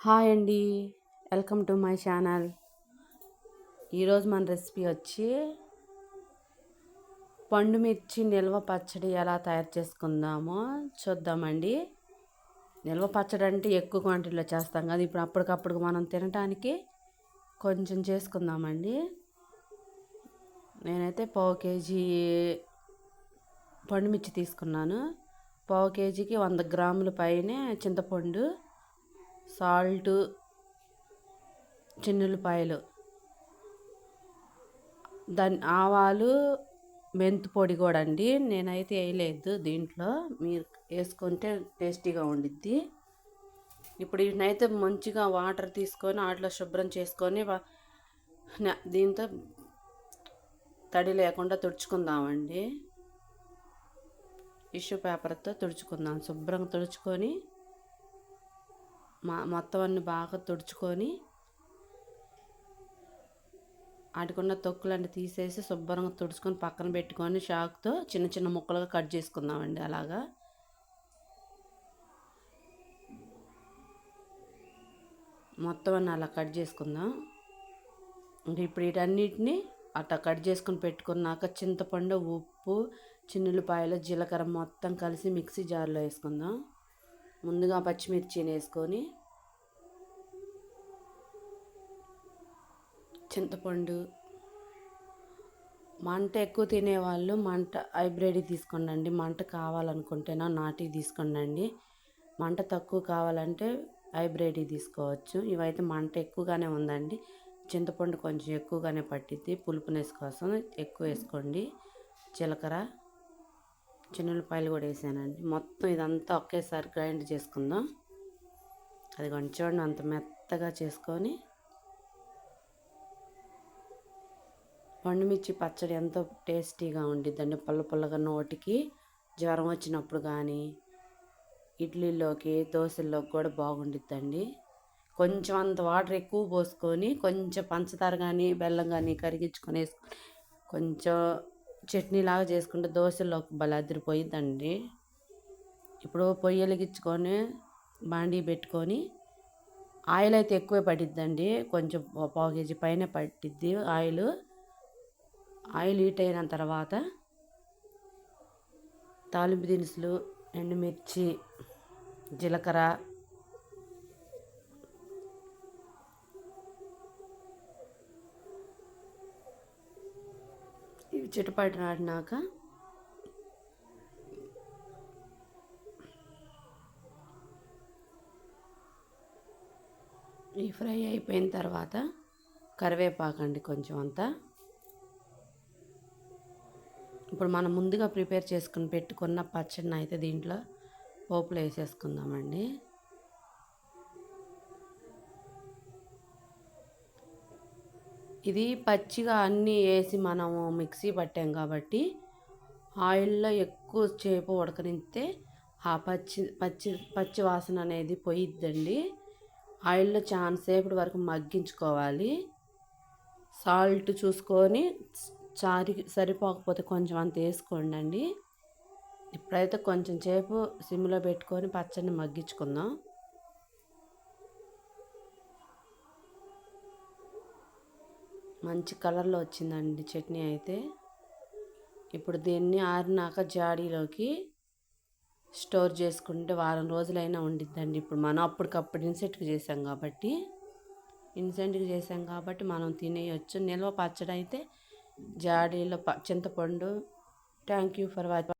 Hi అండి, welcome to my channel. ఈరోజు మన రెసిపీ వచ్చి పండు మిర్చి నిల్వ పచ్చడి ఎలా తయారు చేసుకుందామో చూద్దామండి. నిల్వ పచ్చడి అంటే ఎక్కువ క్వాంటిటీలో చేస్తాం కదా, ఇప్పుడు అప్పటికప్పుడు మనం తినడానికి కొంచెం చేసుకుందామండి. నేనైతే పావు కేజీ పండు మిర్చి తీసుకున్నాను. పావు కేజీకి 100 గ్రాముల పైనే చింతపండు, సాల్ట్, చిన్నులపాయలు, ఆవాలు, మెంతు పొడి కూడా అండి. నేనైతే వేయలేదు దీంట్లో, మీరు వేసుకుంటే టేస్టీగా ఉండిద్ది. ఇప్పుడు వీటినైతే మంచిగా వాటర్ తీసుకొని వాటిలో శుభ్రం చేసుకొని దీంతో తడి లేకుండా తుడుచుకుందామండి. టిష్యూ పేపర్తో తుడుచుకుందాం. శుభ్రంగా తుడుచుకొని మొత్తం అన్ని బాగా తుడుచుకొని వాటికున్న తొక్కులన్నీ తీసేసి శుభ్రంగా తుడుచుకొని పక్కన పెట్టుకొని చాకుతో చిన్న చిన్న ముక్కలుగా కట్ చేసుకుందామండి. అలాగా మొత్తం అన్నీ అలా కట్ చేసుకుందాం. ఇప్పుడు వీటన్నిటిని అట్లా కట్ చేసుకొని పెట్టుకున్నాక చింతపండు, ఉప్పు, చిన్నులపాయలు, జీలకర్ర మొత్తం కలిసి మిక్సీ జార్లో వేసుకుందాం. ముందుగా పచ్చిమిర్చిని వేసుకొని చింతపండు, మంట ఎక్కువ తినేవాళ్ళు మంట హైబ్రిడ్ తీసుకోండి. మంట కావాలనుకుంటేనా నాటి తీసుకోండి. మంట తక్కువ కావాలంటే హైబ్రిడ్ తీసుకోవచ్చు. ఇవైతే మంట ఎక్కువగానే ఉందండి. చింతపండు కొంచెం ఎక్కువగానే పట్టిద్ది. పులుపునెస్ కోసం ఎక్కువ వేసుకోండి. జీలకర్ర, చిన్నులపాయలు కూడా వేసానండి. మొత్తం ఇదంతా ఒకేసారి గ్రైండ్ చేసుకుందాం. అది కొంచెం అంత మెత్తగా చేసుకొని పండుమిర్చి పచ్చడి ఎంతో టేస్టీగా ఉండిద్దండి. పుల్ల పుల్లగా నోటికి జ్వరం వచ్చినప్పుడు కానీ ఇడ్లీలోకి, దోశల్లోకి కూడా బాగుండిద్దండి. కొంచెం అంత వాటర్ ఎక్కువ పోసుకొని కొంచెం పంచదార కానీ బెల్లం కానీ కరిగించుకొని వేసుకొని కొంచెం చట్నీలాగా చేసుకుంటే దోశల్లోకి భలే అదిరిపోయిద్దండి. ఇప్పుడు పొయ్యి వెలిగించుకొని బాండీ పెట్టుకొని ఆయిల్ అయితే ఎక్కువే పట్టిద్దండి. కొంచెం పావు కేజీ పైన పట్టిద్ది ఆయిల్. హీట్ అయిన తర్వాత తాలింపు దినుసులు, ఎండుమిర్చి, జీలకర్ర, ఇవి చిటపటలాడినాక ఈ ఫ్రై అయిపోయిన తర్వాత కరివేపాకండి కొంచెం అంతా. ఇప్పుడు మనం ముందుగా ప్రిపేర్ చేసుకుని పెట్టుకున్న పచ్చడిని అయితే దీంట్లో పోపులో వేసేసుకుందామండి. ఇది పచ్చిగా అన్నీ వేసి మనము మిక్సీ పట్టాం కాబట్టి ఆయిల్లో ఎక్కువ సేపు ఉడకనిస్తే ఆ పచ్చి వాసన అనేది పోయిద్దండి. ఆయిల్లో చాలాసేపటి వరకు మగ్గించుకోవాలి. సాల్ట్ చూసుకొని సరిపోకపోతే కొంచెం అంత వేసుకోండి. ఇప్పుడైతే కొంచెం సేపు సిమ్లో పెట్టుకొని పచ్చడిని మగ్గించుకుందాం. మంచి కలర్లో వచ్చిందండి చట్నీ అయితే. ఇప్పుడు దీన్ని ఆరినాక జాడీలోకి స్టోర్ చేసుకుంటే వారం రోజులైనా ఉండిద్దండి. ఇప్పుడు మనం అప్పటికప్పుడు ఇన్సెంట్కి చేసాం కాబట్టి మనం తినేయచ్చు. నిల్వ పచ్చడి అయితే జాడీలో చింతపండు. Thank you for watching.